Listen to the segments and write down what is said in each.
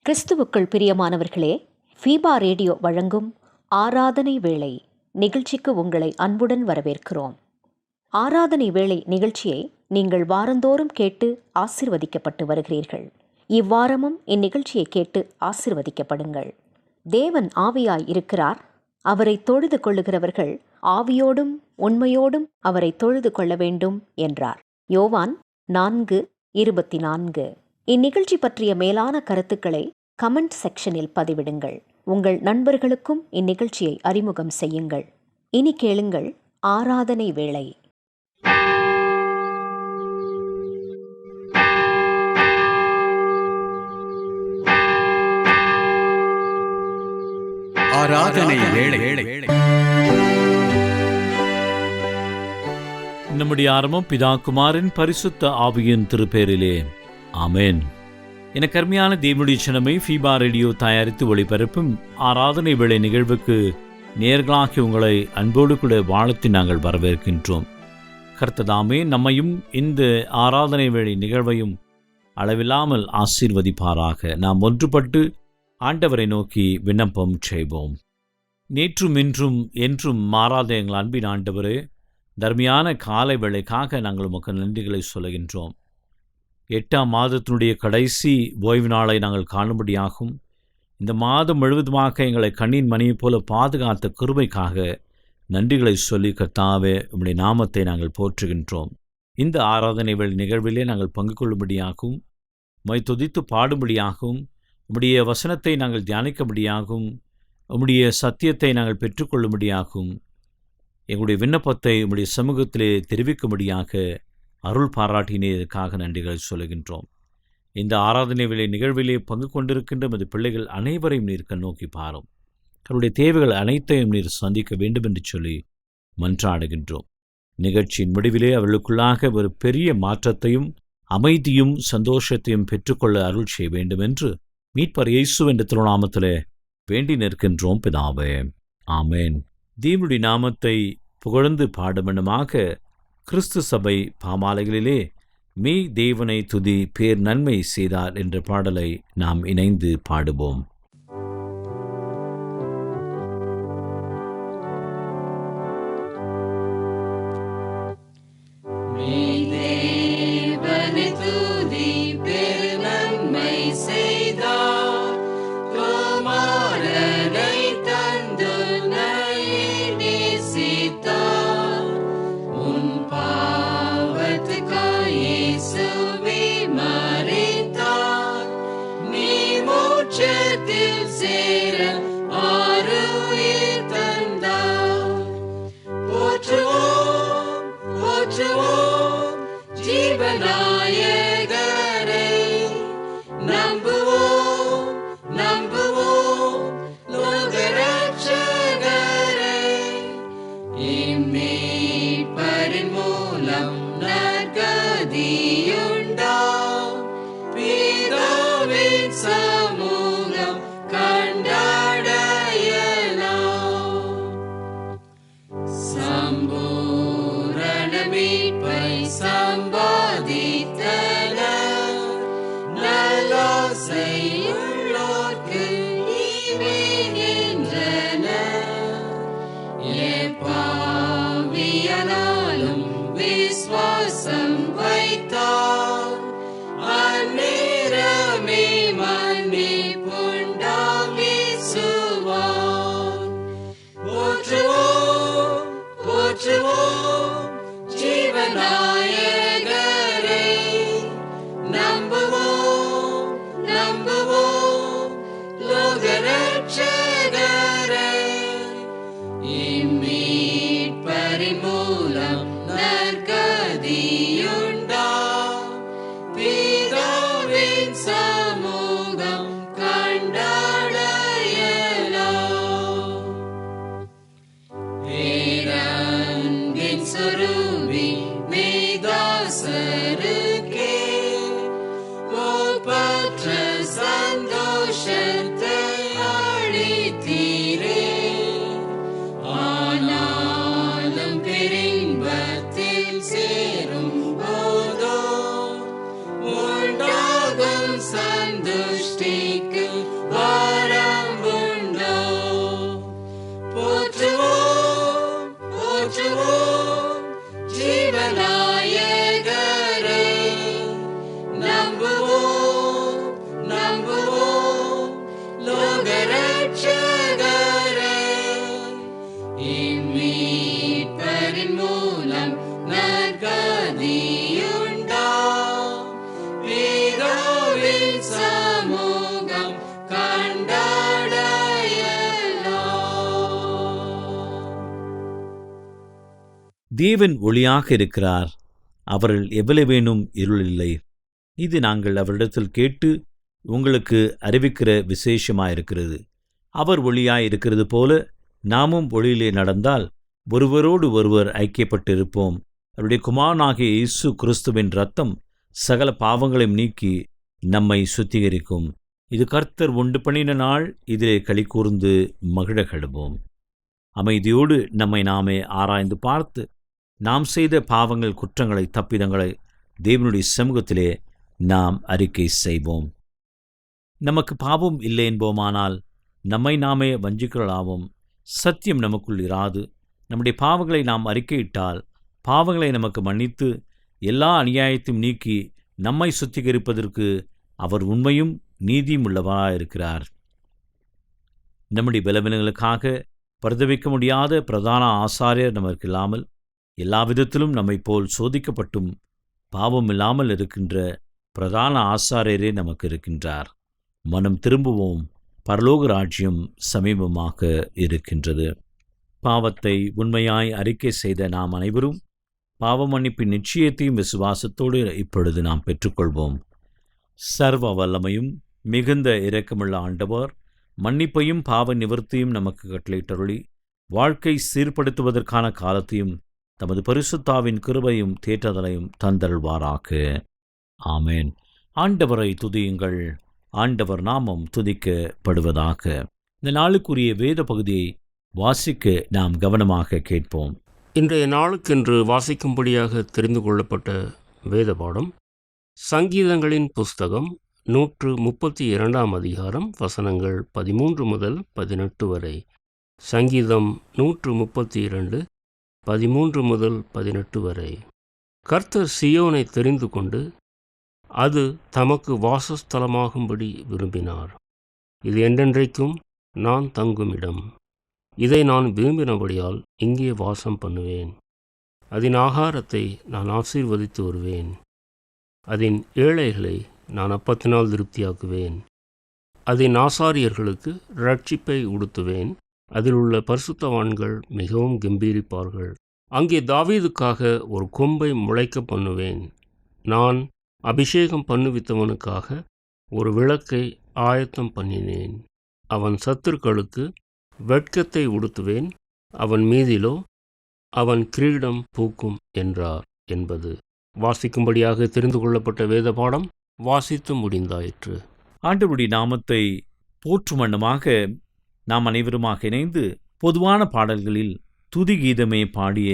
கிறிஸ்துவுக்குள் பிரியமானவர்களே, FIBA radio வழங்கும் ஆராதனை வேளை நிகழ்ச்சிக்கு உங்களை அன்புடன் வரவேற்கிறோம். ஆராதனை வேளை நிகழ்ச்சியை நீங்கள் வாரந்தோறும் கேட்டு ஆசிர்வதிக்கப்பட்டு வருகிறீர்கள். இவ்வாரமும் இந்நிகழ்ச்சியை கேட்டு ஆசிர்வதிக்கப்படுங்கள். தேவன் ஆவியாய் இருக்கிறார். அவரை தொழுது கொள்ளுகிறவர்கள் ஆவியோடும் உண்மையோடும் அவரை தொழுது கொள்ள வேண்டும் என்றார். யோவான் 4:24. இந்நிகழ்ச்சி பற்றிய மேலான கருத்துக்களை கமெண்ட் செக்ஷனில் பதிவிடுங்கள். உங்கள் நண்பர்களுக்கும் இந்நிகழ்ச்சியை அறிமுகம் செய்யுங்கள். இனி கேளுங்கள் ஆராதனை வேளை. ஆராதனை வேளை. நம்முடைய ஆரம்பம் பிதா குமாரின் பரிசுத்த ஆவியின் திருப்பேரிலே. ஆமென். எனக்கு அருமையான தேவனுடைய சினமை ஃபீபா ரேடியோ தயாரித்து ஒளிபரப்பும் ஆராதனை வேளை நிகழ்வுக்கு நேர்களாகி உங்களை அன்போடு கூட வாழ்த்தி நாங்கள் வரவேற்கின்றோம். கர்த்ததாமே நம்மையும் இந்த ஆராதனை வேளை நிகழ்வையும் அளவில்லாமல் ஆசீர்வதிப்பாராக. நாம் ஒன்றுபட்டு ஆண்டவரை நோக்கி விண்ணப்பம் செய்வோம். நேற்றும் இன்றும் என்றும் மாறாத எங்கள் அன்பின் ஆண்டவரே, தர்மியான காலை வேளைக்காக நாங்கள் உமக்கு நன்றிகளை சொல்லுகின்றோம். 8ஆம் மாதத்தினுடைய கடைசி ஓய்வு நாளை நாங்கள் காணும்படியாகும். இந்த மாதம் முழுவதுமாக எங்களை கண்ணின் மணியைப் போல பாதுகாத்த கிருபைக்காக நன்றிகளை சொல்லி கர்த்தாவே உம்முடைய நாமத்தை நாங்கள் போற்றுகின்றோம். இந்த ஆராதனை வேளை நிகழ்விலே நாங்கள் பங்கு கொள்ளும்படியாகவும், உம்மை துதித்து பாடும்படியாகவும், உம்முடைய வசனத்தை நாங்கள் தியானிக்கும்படியாகவும், உம்முடைய சத்தியத்தை நாங்கள் பெற்றுக்கொள்ளும்படியாகவும், எங்களுடைய விண்ணப்பத்தை உம்முடைய சமூகத்திலே தெரிவிக்கும்படியாக அருள் பாராட்டினதற்காக நன்றிகளை சொல்லுகின்றோம். இந்த ஆராதனை வேளை நிகழ்விலே பங்கு கொண்டிருக்கின்ற மது பிள்ளைகள் அனைவரையும் நீர் கண்ணோக்கி பாரும். அவருடைய தேவைகள் அனைத்தையும் நீர் சந்திக்க வேண்டும் என்று சொல்லி மன்றாடுகின்றோம். நிகழ்ச்சியின் முடிவிலே அவர்களுக்குள்ளாக ஒரு பெரிய மாற்றத்தையும் அமைதியும் சந்தோஷத்தையும் பெற்றுக்கொள்ள அருள் செய்ய வேண்டும் என்று மீட்பர் இயேசு என்ற திருநாமத்திலே வேண்டி நிற்கின்றோம் பிதாவே. ஆமேன். தேவனுடைய நாமத்தை புகழ்ந்து பாடுமனமாக கிறிஸ்து சபை பாமாலைகளிலே மெய் தேவனை துதி பேர் நன்மை செய்தார் என்ற பாடலை நாம் இணைந்து பாடுவோம். சமூகம் கண்ட தேவன் ஒளியாக இருக்கிறார், அவர்கள் எவ்வளவேனும் இருளில்லை. இது நாங்கள் அவரிடத்தில் கேட்டு உங்களுக்கு அறிவிக்கிற விசேஷமாயிருக்கிறது. அவர் ஒளியாயிருக்கிறது போல நாமும் ஒளியிலே நடந்தால் ஒருவரோடு ஒருவர் ஐக்கியப்பட்டிருப்போம். அவருடைய குமாரனாகிய இயேசு கிறிஸ்துவின் இரத்தம் சகல பாவங்களையும் நீக்கி நம்மை சுத்திகரிக்கும். இது கர்த்தர் உண்டு பண்ணின நாள், இதிலே களி கூர்ந்து மகிழ கடுவோம். அமைதியோடு நம்மை நாமே ஆராய்ந்து பார்த்து நாம் செய்த பாவங்கள், குற்றங்களை, தப்பிதங்களை தேவனுடைய சமூகத்திலே நாம் அறிக்கை செய்வோம். நமக்கு பாவம் இல்லை என்போமானால் நம்மை நாமே வஞ்சிக்கிறளாவோம். சத்தியம் நமக்குள் இராது. நம்முடைய பாவங்களை நாம் அறிக்கையிட்டால் பாவங்களை நமக்கு மன்னித்து எல்லா அநியாயத்தையும் நீக்கி நம்மை சுத்திகரிப்பதற்கு அவர் உண்மையும் நீதியும் உள்ளவராயிருக்கிறார். நம்முடைய பலவீனங்களுக்காக பரிதவிக்க முடியாத பிரதான ஆசாரியர் நமக்கு இல்லாமல், எல்லா விதத்திலும் நம்மை போல் சோதிக்கப்பட்டும் பாவம் இல்லாமல் இருக்கின்ற பிரதான ஆசாரியரே நமக்கு இருக்கின்றார். மனம் திரும்புவோம், பரலோக ராஜ்யம் சமீபமாக இருக்கின்றது. பாவத்தை உண்மையாய் அறிக்கை செய்த நாம் அனைவரும் பாவ மன்னிப்பின் நிச்சயத்தையும் விசுவாசத்தோடு இப்பொழுது நாம் பெற்றுக்கொள்வோம். சர்வ வல்லமையும் மிகுந்த இரக்கமுள்ள ஆண்டவர் மன்னிப்பையும் பாவ நிவர்த்தியும் நமக்கு கட்டளையிட்டருளி வாழ்க்கை சீர்படுத்துவதற்கான காலத்தையும் தமது பரிசுத்தாவின் கிருபையும் தேற்றதலையும் தந்தருள்வாராக. ஆமேன். ஆண்டவரை துதியுங்கள், ஆண்டவர் நாமம் துதிக்கப்படுவதாக. இந்த நாளுக்குரிய வேத பகுதியை வாசிக்க நாம் கவனமாக கேட்போம். இன்றைய நாளுக்கென்று வாசிக்கும்படியாக தெரிந்து கொள்ளப்பட்ட வேத பாடம் சங்கீதங்களின் புஸ்தகம் 132 அதிகாரம் வசனங்கள் 13 முதல் 18 வரை. சங்கீதம் 132 13 முதல் 18 வரை. கர்த்தர் சியோனை தெரிந்து கொண்டு அது தமக்கு வாசஸ்தலமாகும்படி விரும்பினார். இது என்றென்றைக்கும் நான் தங்கும் இடம். இதை நான் விரும்பினபடியால் இங்கே வாசம் பண்ணுவேன். அதன் ஆகாரத்தை நான் ஆசீர்வதித்து வருவேன். அதன் ஏழைகளை நான் அப்பத்தினால் திருப்தியாக்குவேன். அதன் ஆசாரியர்களுக்கு இரட்சிப்பை உடுத்துவேன். அதில் உள்ள பரிசுத்தவான்கள் மிகவும் கம்பீரிப்பார்கள். அங்கே தாவீதுக்காக ஒரு கொம்பை முளைக்க பண்ணுவேன். நான் அபிஷேகம் பண்ணுவித்தவனுக்காக ஒரு விளக்கை ஆயத்தம் பண்ணினேன். அவன் சத்துருக்களுக்கு வெட்கத்தை உடுத்துவேன். அவன் மீதிலோ அவன் கிரீடம் பூக்கும் என்றார் என்பது வாசிக்கும்படியாக தெரிந்து கொள்ளப்பட்ட வேத பாடம் வாசித்து முடிந்தாயிற்று. ஆண்டவருடைய நாமத்தை போற்றும் வண்ணமாக நாம் அனைவருமாக இணைந்து பொதுவான பாடல்களில் துதி கீதமே பாடிய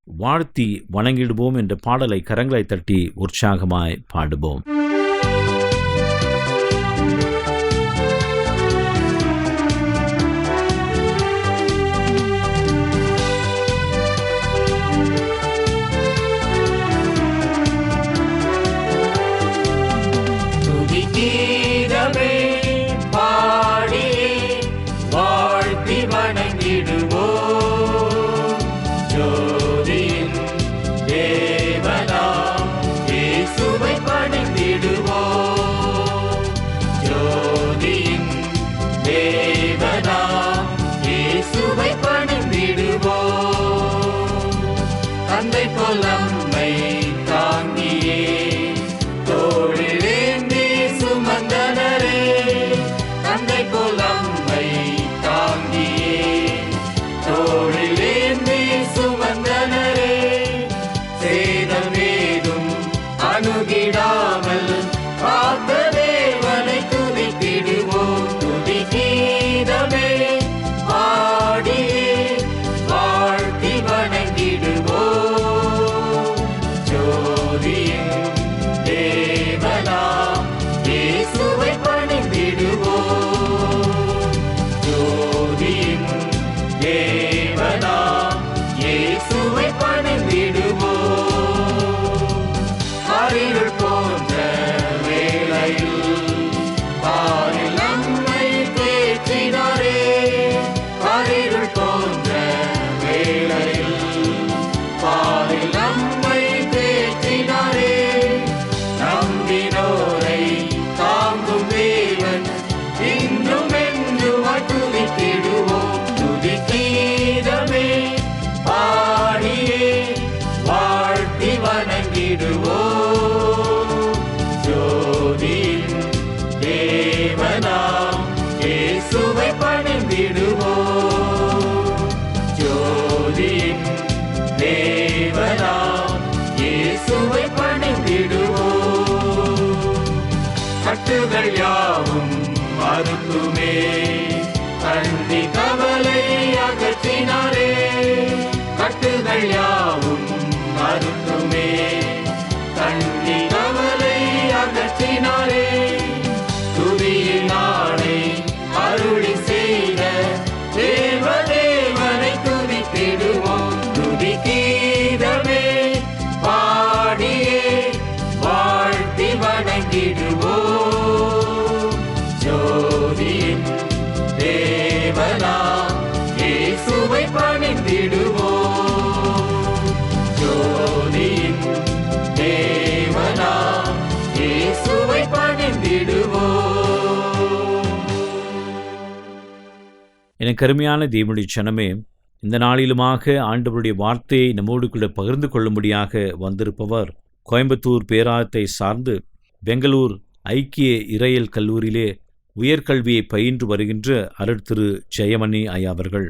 வாழ்த்தி வணங்கிடுவோம் என்ற பாடலை கரங்களை தட்டி உற்சாகமாய் பாடுவோம். ஜோதியின் தேவனாம் இயேசுவை பணிந்திடுவோம். அருட்டுமே. கண்ணி கவலை அகற்றினாரே, கட்டுகள் யாவும் அருட்டுமே. கண்ணி கவலை அகற்றினாரே, துதியினாலே அருளி செய்த தேவதேவனை துதித்திடுவோம். துதி கீதமே பாடியே வாழ்த்தி வணங்கிடுவோம். ஜோதியின் தேவனா இயேசுவை பணிந்திடுவோம். ஜோதியின் தேவனா இயேசுவை பணிந்திடுவோம். எனக்கு அருமையான தேவனுடைய ஜனமே, இந்த நாளிலுமாக ஆண்டவருடைய வார்த்தையை நம்மோடு கூட பகிர்ந்து கொள்ளும்படியாக வந்திருப்பவர் கோயம்புத்தூர் பேராயத்தை சார்ந்து பெங்களூர் ஐக்கிய இறையியல் கல்லூரியிலே உயர்கல்வியை பயின்று வருகின்ற அருட்திரு ஜெயமணி ஐயா அவர்கள்.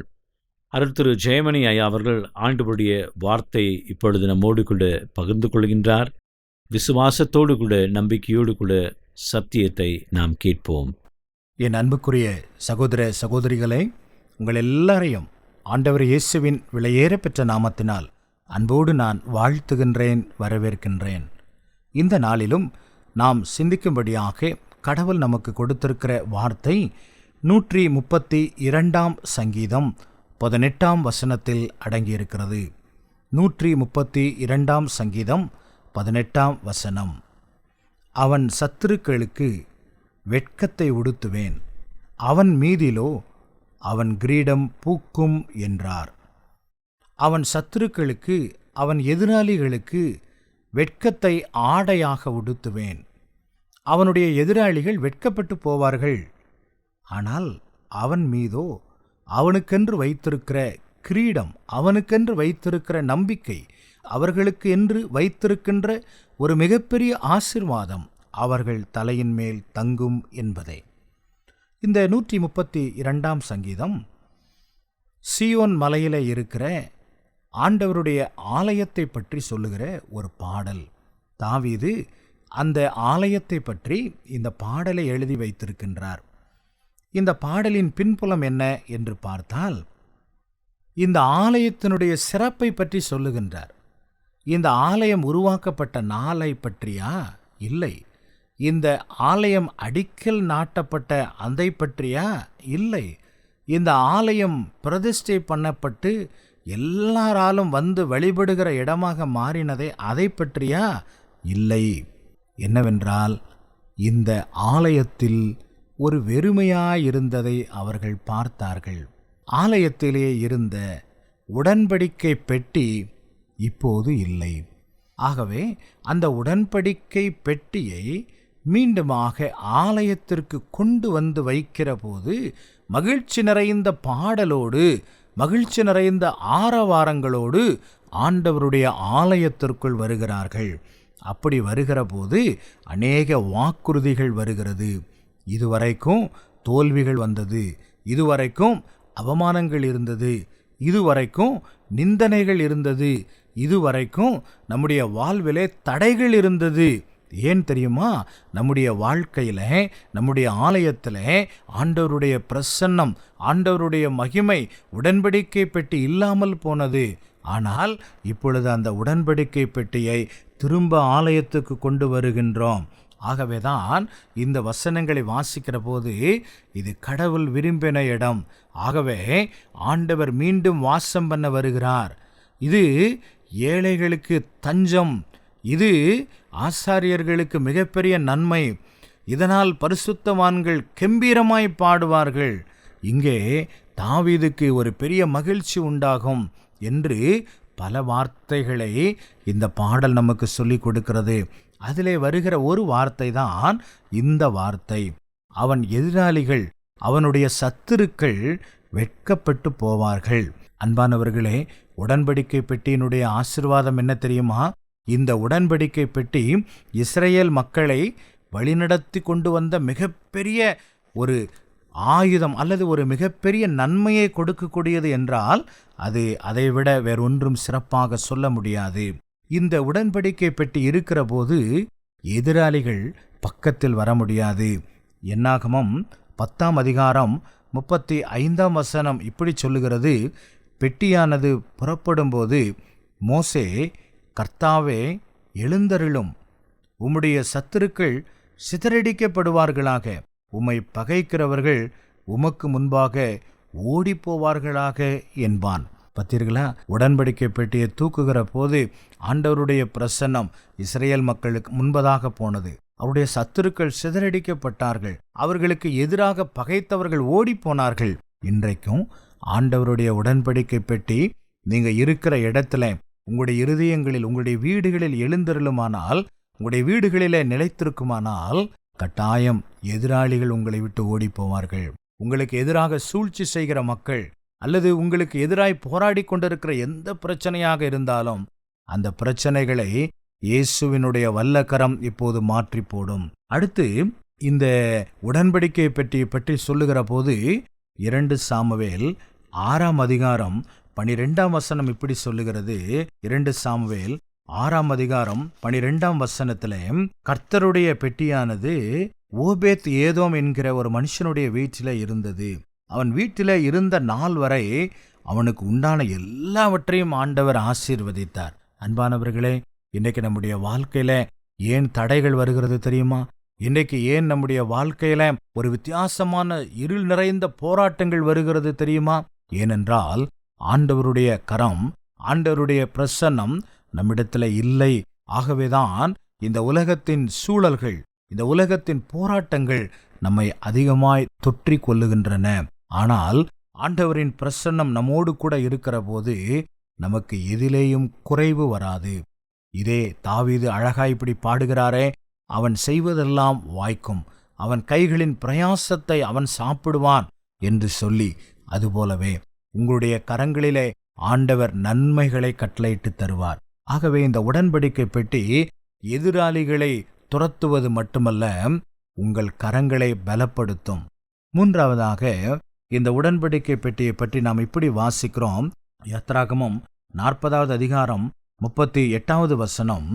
அருட்திரு ஜெயமணி ஐயா அவர்கள் ஆண்டவருடைய வார்த்தை இப்பொழுது நம்மோடு கூட பகிர்ந்து கொள்கின்றார். விசுவாசத்தோடு கூட நம்பிக்கையோடு கூட சத்தியத்தை நாம் கேட்போம். என் அன்புக்குரிய சகோதர சகோதரிகளே, உங்கள் எல்லாரையும் ஆண்டவர் இயேசுவின் விலையேற பெற்ற நாமத்தினால் அன்போடு நான் வாழ்த்துகின்றேன், வரவேற்கின்றேன். இந்த நாளிலும் நாம் சிந்திக்கும்படியாக கடவுள் நமக்கு கொடுத்திருக்கிற வார்த்தை 132 சங்கீதம் 18 வசனத்தில் அடங்கியிருக்கிறது. 132 சங்கீதம் 18 வசனம். அவன் சத்துருக்களுக்கு வெட்கத்தை உடுத்துவேன், அவன் மீதிலோ அவன் கிரீடம் பூக்கும் என்றார். அவன் சத்துருக்களுக்கு, அவன் எதிராளிகளுக்கு வெட்கத்தை ஆடையாக உடுத்துவேன். அவனுடைய எதிராளிகள் வெட்கப்பட்டு போவார்கள். ஆனால் அவன் மீதோ அவனுக்கென்று வைத்திருக்கிற கிரீடம், அவனுக்கென்று வைத்திருக்கிற நம்பிக்கை, அவர்களுக்கு என்று வைத்திருக்கின்ற ஒரு மிகப்பெரிய ஆசீர்வாதம் அவர்கள் தலையின் மேல் தங்கும் என்பதே. இந்த 132 சங்கீதம் சீயோன் மலையிலே இருக்கிற ஆண்டவருடைய ஆலயத்தை பற்றி சொல்லுகிற ஒரு பாடல். தாவீது அந்த ஆலயத்தை பற்றி இந்த பாடலை எழுதி வைத்திருக்கின்றார். இந்த பாடலின் பின்புலம் என்ன என்று பார்த்தால், இந்த ஆலயத்தினுடைய சிறப்பை பற்றி சொல்லுகின்றார். இந்த ஆலயம் உருவாக்கப்பட்ட நாளை பற்றியா? இல்லை. இந்த ஆலயம் அடிக்கல் நாட்டப்பட்ட அதை பற்றியா? இல்லை. இந்த ஆலயம் பிரதிஷ்டை பண்ணப்பட்டு எல்லாராலும் வந்து வழிபடுகிற இடமாக மாறினதே, அதை பற்றியா? இல்லை. என்னவென்றால், இந்த ஆலயத்தில் ஒரு வெறுமையாயிருந்ததை அவர்கள் பார்த்தார்கள். ஆலயத்திலே இருந்த உடன்படிக்கை பெட்டி இப்போது இல்லை. ஆகவே அந்த உடன்படிக்கை பெட்டியை மீண்டுமாக ஆலயத்திற்கு கொண்டு வந்து வைக்கிற போது மகிழ்ச்சி நிறைந்த பாடலோடு, மகிழ்ச்சி நிறைந்த ஆரவாரங்களோடு ஆண்டவருடைய ஆலயத்திற்குள் வருகிறார்கள். அப்படி வருகிற போது அநேக வாக்குறுதிகள் வருகிறது. இதுவரைக்கும் தோல்விகள் வந்தது, இதுவரைக்கும் அவமானங்கள் இருந்தது, இதுவரைக்கும் நிந்தனைகள் இருந்தது, இதுவரைக்கும் நம்முடைய வாழ்விலே தடைகள் இருந்தது. ஏன் தெரியுமா? நம்முடைய வாழ்க்கையில், நம்முடைய ஆலயத்தில் ஆண்டவருடைய பிரசன்னம், ஆண்டவருடைய மகிமை, உடன்படிக்கை பெட்டி இல்லாமல் போனது. ஆனால் இப்பொழுது அந்த உடன்படிக்கை பெட்டியை திரும்ப ஆலயத்துக்கு கொண்டு வருகின்றோம். ஆகவேதான் இந்த வசனங்களை வாசிக்கிற போது இது கடவுள் விரும்பின இடம். ஆகவே ஆண்டவர் மீண்டும் வாசம் பண்ண வருகிறார். இது ஏழைகளுக்கு தஞ்சம், இது ஆசாரியர்களுக்கு மிகப்பெரிய நன்மை. இதனால் பரிசுத்தவான்கள் கெம்பீரமாய் பாடுவார்கள். இங்கே தாவீதுக்கு ஒரு பெரிய மகிழ்ச்சி உண்டாகும் என்று பல வார்த்தைகளை இந்த பாடல் நமக்கு சொல்லிக் கொடுக்கிறது. அதிலே வருகிற ஒரு வார்த்தை தான் இந்த வார்த்தை. அவன் எதிராளிகள், அவனுடைய சத்துருக்கள் வெட்கப்பட்டு போவார்கள். அன்பானவர்களே, உடன்படிக்கை பெட்டியினுடைய ஆசீர்வாதம் என்ன தெரியுமா? இந்த உடன்படிக்கை பெட்டி இஸ்ரேல் மக்களை வழிநடத்தி கொண்டு வந்த மிகப்பெரிய ஒரு ஆயுதம் அல்லது ஒரு மிகப்பெரிய நன்மையை கொடுக்கக்கூடியது என்றால் அது அதைவிட வேறொன்றும் சிறப்பாக சொல்ல முடியாது. இந்த உடன்படிக்கை பெட்டி இருக்கிற போது எதிராளிகள் பக்கத்தில் வர முடியாது. என்னாகமம் 10ஆம் அதிகாரம் 35ஆம் வசனம் இப்படி சொல்லுகிறது. பெட்டியானது புறப்படும்போது மோசே, கர்த்தாவே எழுந்தருளும், உம்முடைய சத்துருக்கள் சிதறடிக்கப்படுவார்களாக, உம்மை பகைக்கிறவர்கள் உமக்கு முன்பாக ஓடிப்போவார்களாக என்பான். பார்த்தீர்களா? உடன்படிக்கை பெட்டியை தூக்குகிற போது ஆண்டவருடைய பிரசன்னம் இஸ்ரேல் மக்களுக்கு முன்பதாக போனது. அவருடைய சத்துருக்கள் சிதறடிக்கப்பட்டார்கள். அவர்களுக்கு எதிராக பகைத்தவர்கள் ஓடி போனார்கள். இன்றைக்கும் ஆண்டவருடைய உடன்படிக்கை பெட்டி நீங்க இருக்கிற இடத்துல, உங்களுடைய இருதயங்களில், உங்களுடைய வீடுகளில் எழுந்தருளுமானால், உங்களுடைய வீடுகளிலே நிலைத்திருக்குமானால், கட்டாயம் எதிராளிகள் உங்களை விட்டு ஓடி போவார்கள். உங்களுக்கு எதிராக சூழ்ச்சி செய்கிற மக்கள் அல்லது உங்களுக்கு எதிராய் போராடி கொண்டிருக்கிற எந்த பிரச்சனையாக இருந்தாலும் அந்த பிரச்சனைகளை இயேசுவினுடைய வல்லக்கரம் இப்போது மாற்றி போடும். அடுத்து இந்த உடன்படிக்கை பற்றி சொல்லுகிற போது 2 சாமுவேல் 6ஆம் அதிகாரம் 12ஆம் வசனம் இப்படி சொல்லுகிறது. 2 சாமுவேல் 6ஆம் அதிகாரம் 12ஆம் வசனத்திலே, கர்த்தருடைய பெட்டியானது ஓபேத் ஏதோம் என்கிற ஒரு மனுஷனுடைய வீட்டில இருந்தது. அவன் வீட்டில இருந்த நாள் வரை அவனுக்கு உண்டான எல்லாவற்றையும் ஆண்டவர் ஆசீர்வதித்தார். அன்பானவர்களே, இன்றைக்கு நம்முடைய வாழ்க்கையில ஏன் தடைகள் வருகிறது தெரியுமா? இன்றைக்கு ஏன் நம்முடைய வாழ்க்கையில ஒரு வித்தியாசமான இருள் நிறைந்த போராட்டங்கள் வருகிறது தெரியுமா? ஏனென்றால் ஆண்டவருடைய கரம், ஆண்டவருடைய பிரசன்னம் நம்மிடத்துல இல்லை. ஆகவேதான் இந்த உலகத்தின் சூழல்கள், இந்த உலகத்தின் போராட்டங்கள் நம்மை அதிகமாய் தொற்றிக் கொள்ளுகின்றன. ஆனால் ஆண்டவரின் பிரசன்னம் நம்மோடு கூட இருக்கிற போது நமக்கு எதிலேயும் குறைவு வராது. இதே தாவீது அழகாய் இப்படி பாடுகிறாரே, அவன் செய்வதெல்லாம் வாய்க்கும், அவன் கைகளின் பிரயாசத்தை அவன் சாப்பிடுவான் என்று சொல்லி, அதுபோலவே உங்களுடைய கரங்களிலே ஆண்டவர் நன்மைகளை கட்டளையிட்டு தருவார். ஆகவே இந்த உடன்படிக்கை பெட்டி எதிராளிகளை துரத்துவது மட்டுமல்ல, உங்கள் கரங்களை பலப்படுத்தும். மூன்றாவதாக, இந்த உடன்படிக்கை பெட்டியை பற்றி நாம் இப்படி வாசிக்கிறோம். யாத்ராகமம் 40வது அதிகாரம் 38வது வசனம்,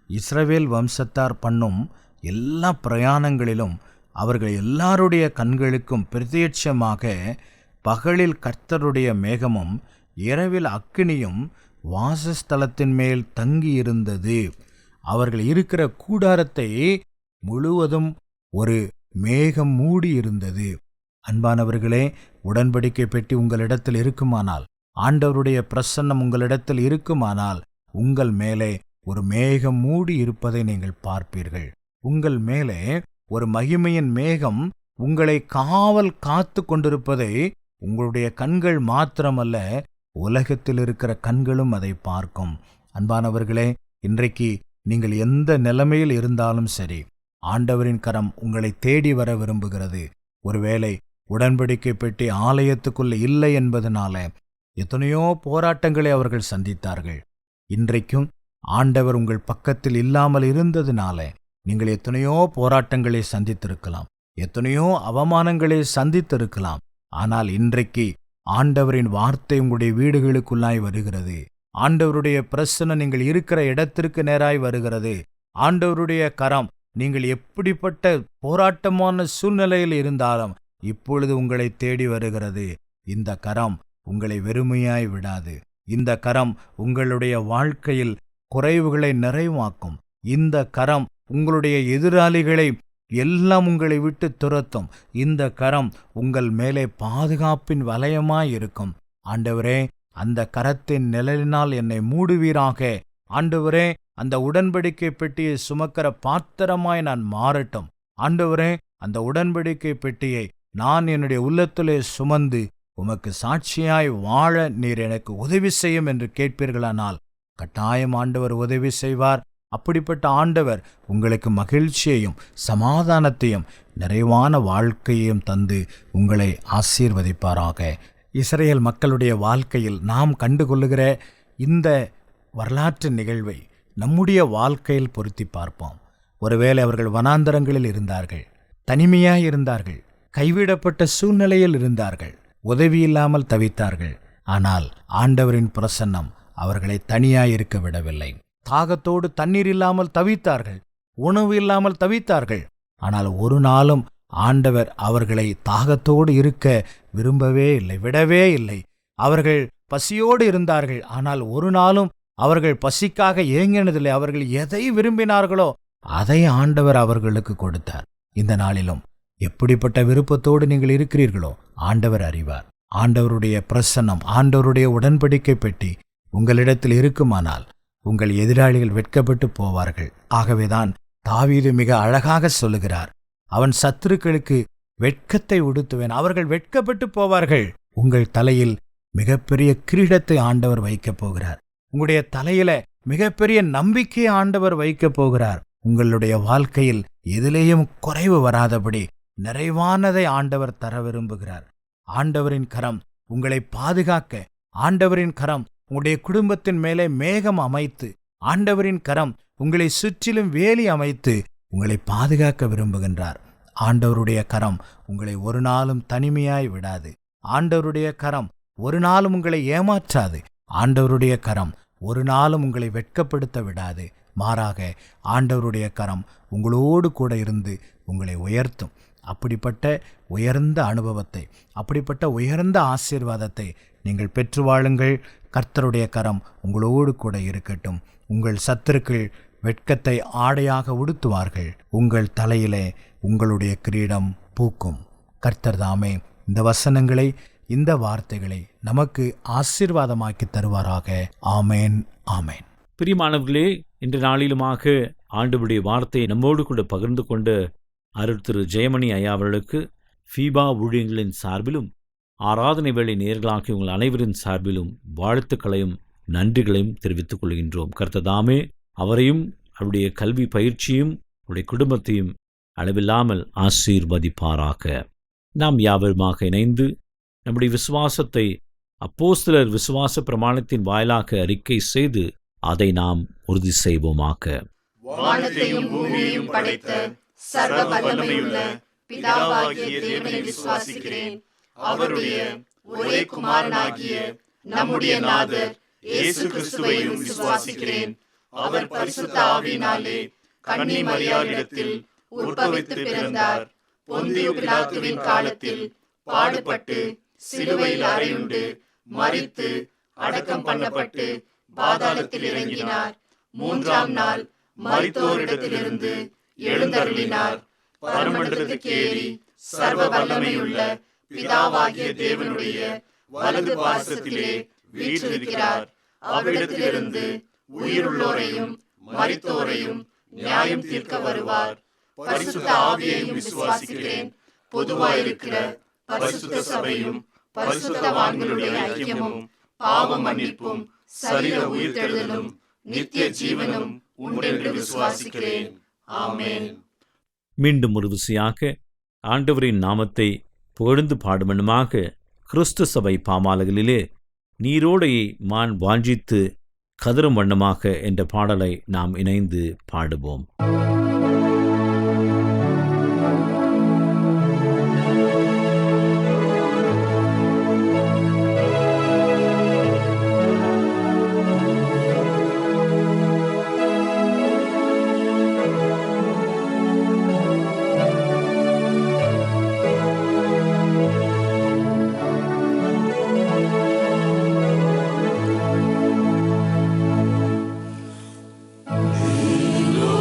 இஸ்ரவேல் வம்சத்தார் பண்ணும் எல்லா பிரயாணங்களிலும் அவர்கள் எல்லாருடைய கண்களுக்கும் பிரத்யட்சமாக பகலில் கர்த்தருடைய மேகமும் இரவில் அக்கினியும் வாசஸ்தலத்தின் மேல் தங்கியிருந்தது. அவர்கள் இருக்கிற கூடாரத்தை முழுவதும் ஒரு மேகம் மூடி இருந்தது. அன்பானவர்களே, உடன்படிக்கை பெட்டி உங்களிடத்தில் இருக்குமானால், ஆண்டவருடைய பிரசன்னம் உங்களிடத்தில் இருக்குமானால், உங்கள் மேலே ஒரு மேகம் மூடி இருப்பதை நீங்கள் பார்ப்பீர்கள். உங்கள் மேலே ஒரு மகிமையின் மேகம் உங்களை காவல் காத்து கொண்டிருப்பதை உங்களுடைய கண்கள் மாத்திரமல்ல, உலகத்தில் இருக்கிற கண்களும் அதை பார்க்கும். அன்பானவர்களே, இன்றைக்கு நீங்கள் எந்த நிலைமையில் இருந்தாலும் சரி, ஆண்டவரின் கரம் உங்களை தேடி வர விரும்புகிறது. ஒருவேளை உடன்படிக்கை பெட்டி ஆலயத்துக்குள்ள இல்லை என்பதனால எத்தனையோ போராட்டங்களை அவர்கள் சந்தித்தார்கள். இன்றைக்கும் ஆண்டவர் உங்கள் பக்கத்தில் இல்லாமல் இருந்ததினால நீங்கள் எத்தனையோ போராட்டங்களை சந்தித்திருக்கலாம், எத்தனையோ அவமானங்களை சந்தித்திருக்கலாம். ஆனால் இன்றைக்கு ஆண்டவரின் வார்த்தை உங்களுடைய வீடுகளுக்குள்ளாய் வருகிறது. ஆண்டவருடைய பிரசன்னம் நீங்கள் இருக்கிற இடத்திற்கு நேராய் வருகிறது. ஆண்டவருடைய கரம் நீங்கள் எப்படிப்பட்ட போராட்டமான சூழ்நிலையில் இருந்தாலும் இப்பொழுது உங்களை தேடி வருகிறது. இந்த கரம் உங்களை வெறுமையாய் விடாது. இந்த கரம் உங்களுடைய வாழ்க்கையில் குறைவுகளை நிறைவாக்கும். இந்த கரம் உங்களுடைய எதிராளிகளை எல்லாம் உங்களை விட்டு துரத்தும். இந்த கரம் உங்கள் மேலே பாதுகாப்பின் வலயமாயிருக்கும். ஆண்டவரே, அந்த கரத்தின் நிழலினால் என்னை மூடுவீராக. ஆண்டவரே, அந்த உடன்படிக்கை பெட்டியை சுமக்கிற பாத்திரமாய் நான் மாறட்டும். ஆண்டவரே, அந்த உடன்படிக்கை பெட்டியை நான் என்னுடைய உள்ளத்திலே சுமந்து உமக்கு சாட்சியாய் வாழ நீர் எனக்கு உதவி செய்யும் என்று கேட்பீர்களானால் கட்டாயம் ஆண்டவர் உதவி செய்வார். அப்படிப்பட்ட ஆண்டவர் உங்களுக்கு மகிழ்ச்சியையும் சமாதானத்தையும் நிறைவான வாழ்க்கையையும் தந்து உங்களை ஆசீர்வதிப்பாராக. இஸ்ரேல் மக்களுடைய வாழ்க்கையில் நாம் கண்டுகொள்ளுகிற இந்த வரலாற்று நிகழ்வை நம்முடைய வாழ்க்கையில் பொருத்தி பார்ப்போம். ஒருவேளை அவர்கள் வனாந்தரங்களில் இருந்தார்கள், தனிமையாய் இருந்தார்கள், கைவிடப்பட்ட சூழ்நிலையில் இருந்தார்கள், உதவியில்லாமல் தவித்தார்கள். ஆனால் ஆண்டவரின் பிரசன்னம் அவர்களை தனியாயிருக்க விடவில்லை. தாகத்தோடு தண்ணீர் இல்லாமல் தவித்தார்கள், உணவு இல்லாமல் தவித்தார்கள். ஆனால் ஒரு நாளும் ஆண்டவர் அவர்களை தாகத்தோடு இருக்க விரும்பவே இல்லை, விடவே இல்லை. அவர்கள் பசியோடு இருந்தார்கள். ஆனால் ஒரு நாளும் அவர்கள் பசிக்காக ஏங்கினதில்லை. அவர்கள் எதை விரும்பினார்களோ அதை ஆண்டவர் அவர்களுக்கு கொடுத்தார். இந்த நாளிலும் எப்படிப்பட்ட விருப்பத்தோடு நீங்கள் இருக்கிறீர்களோ ஆண்டவர் அறிவார். ஆண்டவருடைய பிரசன்னம், ஆண்டவருடைய உடன்படிக்கை பெட்டி உங்களிடத்தில் இருக்குமானால் உங்கள் எதிராளிகள் வெட்கப்பட்டு போவார்கள். ஆகவேதான் தாவீது மிக அழகாக சொல்லுகிறார், அவன் சத்துருக்களுக்கு வெட்கத்தை உடுத்துவேன், அவர்கள் வெட்கப்பட்டு போவார்கள். உங்கள் தலையில் மிகப்பெரிய கிரீடத்தை ஆண்டவர் வைக்கப் போகிறார். உங்களுடைய தலையில மிகப்பெரிய நம்பிக்கையை ஆண்டவர் வைக்கப் போகிறார். உங்களுடைய வாழ்க்கையில் எதிலேயும் குறைவு வராதபடி நிறைவானதை ஆண்டவர் தர விரும்புகிறார். ஆண்டவரின் கரம் உங்களை பாதுகாக்க, ஆண்டவரின் கரம் உங்களுடைய குடும்பத்தின் மேலே மேகம் அமைத்து, ஆண்டவரின் கரம் உங்களை சுற்றிலும் வேலி அமைத்து உங்களை பாதுகாக்க விரும்புகின்றார். ஆண்டவருடைய கரம் உங்களை ஒரு நாளும் தனிமையாய் விடாது. ஆண்டவருடைய கரம் ஒரு நாளும் உங்களை ஏமாற்றாது. ஆண்டவருடைய கரம் ஒரு நாளும் உங்களை வெட்கப்படுத்த விடாது. மாறாக ஆண்டவருடைய கரம் உங்களோடு கூட இருந்து உங்களை உயர்த்தும். அப்படிப்பட்ட உயர்ந்த அனுபவத்தை, அப்படிப்பட்ட உயர்ந்த ஆசீர்வாதத்தை நீங்கள் பெற்று வாழுங்கள். கர்த்தருடைய கரம் உங்களோடு கூட இருக்கட்டும். உங்கள் சத்துருக்கள் வெட்கத்தை ஆடையாக உடுத்துவார்கள். உங்கள் தலையிலே உங்களுடைய கிரீடம் பூக்கும். கர்த்தர் தாமே இந்த வசனங்களை, இந்த வார்த்தைகளை நமக்கு ஆசீர்வாதமாக்கி தருவாராக. ஆமேன், ஆமேன். பிரியமானவர்களே, இன்ற நாளிலுமாக ஆண்டவருடைய வார்த்தையை நம்மோடு கூட பகிர்ந்து கொண்ட அருள் திரு ஜெயமணி ஐயா அவர்களுக்கு ஃபீபா ஊழியங்களின் சார்பிலும் ஆராதனை வேளை நேயர்களாகிய உங்கள் அனைவரின் சார்பிலும் வாழ்த்துக்களையும் நன்றிகளையும் தெரிவித்துக் கொள்கின்றோம். கர்த்ததாமே அவரையும் அவருடைய கல்வி பயிற்சியும் அவருடைய குடும்பத்தையும் அளவில்லாமல் ஆசீர்வதிப்பாராக. நாம் யாவருமாக இணைந்து நம்முடைய விசுவாசத்தை அப்போஸ்தலர் விசுவாச பிரமாணத்தின் வாயிலாக அறிக்கை செய்து அதை நாம் உறுதி செய்வோமாக. வானத்தையும் பூமியையும் படைத்த சர்வ வல்லமையுள்ள பிதாவாகிய தேவனை விசுவாசிக்கிறேன். அவருடைய ஒரே குமாரனாகிய நம்முடைய நாதர் இயேசு கிறிஸ்துவையும் விசுவாசிக்கிறேன். அவர் பரிசுத்த ஆவியினாலே கன்னி மரியாளிடத்தில் உற்பவித்து பிறந்தார். பொந்தியு பிலாத்துவின் காலத்தில் பாடுபட்டு சிலுவையில் அறையுண்டு மரித்து அடக்கம் பண்ணப்பட்டு பாதாளத்தில் இறங்கினார். மூன்றாம் நாள் மரித்தோரிடத்திலிருந்து எழுந்தருளினார். பரமண்டலத்துக்கு ஏறி சர்வ வல்லமையுள்ள பிதாவாகிய தேவனுடைய வலது பாசத்திலே வீற்றிருக்கிறார். அவரிடத்திலிருந்து உயிருள்ளோரையும் மரித்தோரையும் நியாயம் தீர்க்க வருவார். பரிசுத்த ஆவியையும் விசுவாசிக்கிறேன். பொதுவாயிருக்கிற பரிசுத்த சபையும் பரிசுத்தவான்களுடைய ஐக்கியமும் பாவ மன்னிப்பும் சரீர உயிர்த்தெழுதலும் நித்திய ஜீவனும் உண்டென்று விசுவாசிக்கிறேன். ஆமென். மீண்டும் ஒரு விசையாக ஆண்டவரின் நாமத்தை புகழ்ந்து பாடுமனுமாக கிறிஸ்து சபை பாமாலைகளிலே நீரோடையை மான் வாஞ்சித்து கதரும் வண்ணமாக என்ற பாடலை நாம் இணைந்து பாடுவோம். நீரோ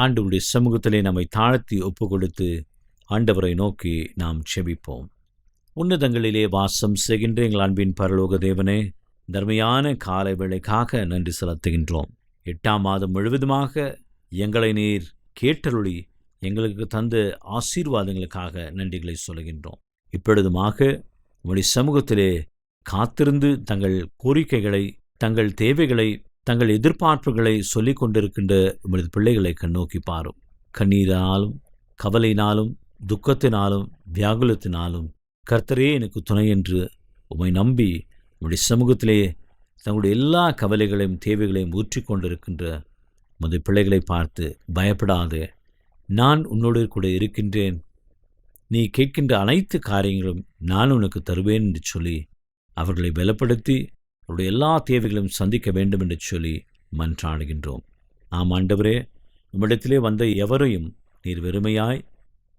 ஆண்டவருடைய சமூகத்திலே நம்மை தாழ்த்தி ஒப்பு கொடுத்து ஆண்டவரை நோக்கி நாம் செபிப்போம். உன்னதங்களிலே வாசம் செய்கின்ற எங்கள் அன்பின் பரலோக தேவனே, தர்மையான காலை வேளைக்காக நன்றி செலுத்துகின்றோம். 8ஆம் மாதம் முழுவதுமாக எங்களை நீர் கேட்டருளி எங்களுக்கு தந்த ஆசீர்வாதங்களுக்காக நன்றிகளை சொல்கின்றோம். இப்பொழுதுமாக உம்முடைய சமூகத்திலே காத்திருந்து தங்கள் கோரிக்கைகளை, தங்கள் தேவைகளை, தங்கள் எதிர்பார்ப்புகளை சொல்லிக் கொண்டிருக்கின்ற உமது பிள்ளைகளை கண்ணோக்கி பாரும். கண்ணீராலும், கவலையினாலும், துக்கத்தினாலும், வியாகுலத்தினாலும் கர்த்தரே எனக்கு துணை என்று உம்மை நம்பி உம்முடைய சமூகத்திலே தங்களுடைய எல்லா கவலைகளையும் தேவைகளையும் ஊற்றிக்கொண்டிருக்கின்ற உமது பிள்ளைகளை பார்த்து, பயப்படாதே, நான் உன்னோடு கூட இருக்கின்றேன், நீ கேட்கின்ற அனைத்து காரியங்களும் நான் உனக்கு தருவேன் என்று சொல்லி அவர்களை பலப்படுத்தி அவருடைய எல்லா தேவைகளையும் சந்திக்க வேண்டும் என்று சொல்லி மன்றாடுகின்றோம். ஆம் ஆண்டவரே, உம்மிடத்திலே வந்த எவரையும் நீர் வெறுமையாய்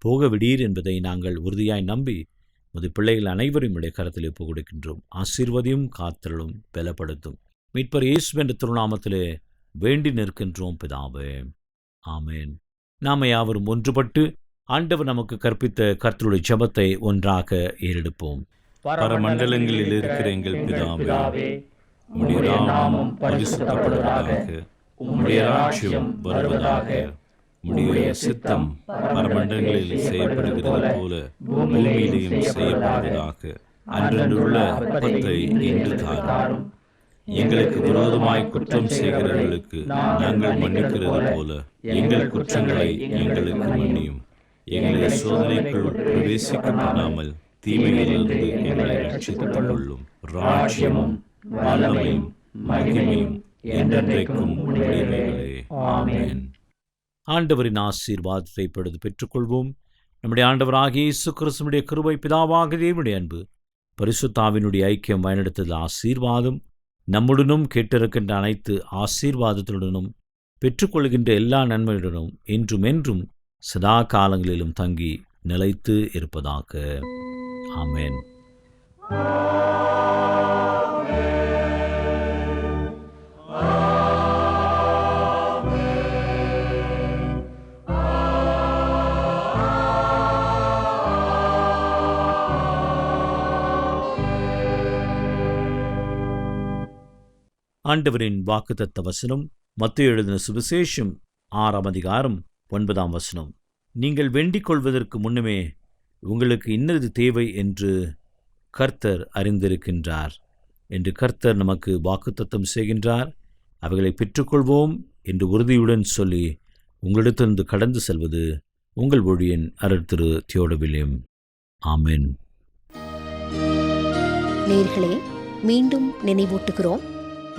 போக விடீர் என்பதை நாங்கள் உறுதியாய் நம்பி உமது பிள்ளைகள் அனைவரும் உடைய கரத்தில் ஒப்புக் கொடுக்கின்றோம். ஆசீர்வதியும், காத்தலும், பலப்படுத்தும். மீட்பர் இயேசு என்ற திருநாமத்திலே வேண்டி நிற்கின்றோம் பிதாவே, ஆமேன். நாம யாவரும் ஒன்றுபட்டு ஆண்டவர் நமக்கு கற்பித்த கர்த்தருடைய ஜெபத்தை ஒன்றாக ஏறெடுப்போம். பரமண்டலங்களில் இருக்கிற எங்கள் பிதாவே, உம்முடைய நாமம் பரிசுத்தப்படுவதாக, உம்முடைய ராஜ்யம் வருவதாக, உம்முடைய சித்தம் பரமண்டலங்களில் செய்யப்படுகிறது போல பூமியிலேயும் செய்யப்படுவதாக. அன்றன்றுள்ள அப்பத்தை இன்று தாரும். எங்களுக்கு விரோதமாய் குற்றம் செய்கிறவர்களுக்கு நாங்கள் மன்னிக்கிறது போல எங்கள் குற்றங்களை எங்களுக்கு மன்னியும். எங்களை சோதனைக்குள் பிரவேசிக்க பண்ணாமல் தீமையிலிருந்து எங்களை ரட்சித்துக் கொள்ளும். ராஜ்யமும் வல்லமையும் மகிமையும் என்றென்றைக்கும் உடையவைகளே. ஆமென். ஆண்டவரின் ஆசீர்வாதத்தை இப்பொழுது பெற்றுக்கொள்வோம். நம்முடைய ஆண்டவராகிய இயேசு கிறிஸ்துவினுடைய கிருபை, பிதாவாகிய தேவனுடைய அன்பு, பரிசுத்தாவினுடைய ஐக்கியம், வழிநடத்துதல், ஆசீர்வாதம் நம்முடனும் கேட்டிருக்கின்ற அனைத்து ஆசீர்வாதத்துடனும் பெற்றுக்கொள்கின்ற எல்லா நன்மையுடனும் என்றும் என்றும் சதா காலங்களிலும் தங்கி நிலைத்து இருப்பதாக. ஆமென். ஆண்டவரின் வாக்குத்தத்த வசனம் மத்தேயு எழுதின சுவிசேஷம் 6ஆம் அதிகாரம் 9ஆம் வசனம். நீங்கள் வேண்டிக் கொள்வதற்கு முன்னமே உங்களுக்கு இன்னது தேவை என்று கர்த்தர் அறிந்திருக்கின்றார் என்று கர்த்தர் நமக்கு வாக்குத்தத்தம் செய்கின்றார். அவைகளை பெற்றுக்கொள்வோம் என்று உறுதியுடன் சொல்லி உங்களிடத்திலிருந்து கடந்து செல்வது உங்கள் ஊழியன் அருள் திரு தியோடவில்லியம். ஆமென். நேயர்களே, மீண்டும் நினைவூட்டுகிறோம்,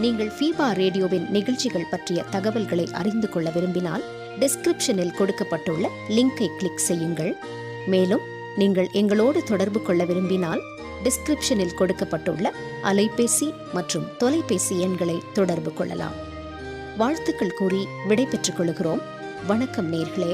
நீங்கள் ஃபீபா ரேடியோவின் நிகழ்ச்சிகள் பற்றிய தகவல்களை அறிந்து கொள்ள விரும்பினால் டிஸ்கிரிப்ஷனில் கொடுக்கப்பட்டுள்ள லிங்கை கிளிக் செய்யுங்கள். மேலும் நீங்கள் எங்களோடு தொடர்பு கொள்ள விரும்பினால் டிஸ்கிரிப்ஷனில் கொடுக்கப்பட்டுள்ள அலைபேசி மற்றும் தொலைபேசி எண்களை தொடர்பு கொள்ளலாம். வாழ்த்துக்கள் கூறி விடை பெற்றுக் கொள்கிறோம். வணக்கம் நேயர்களே.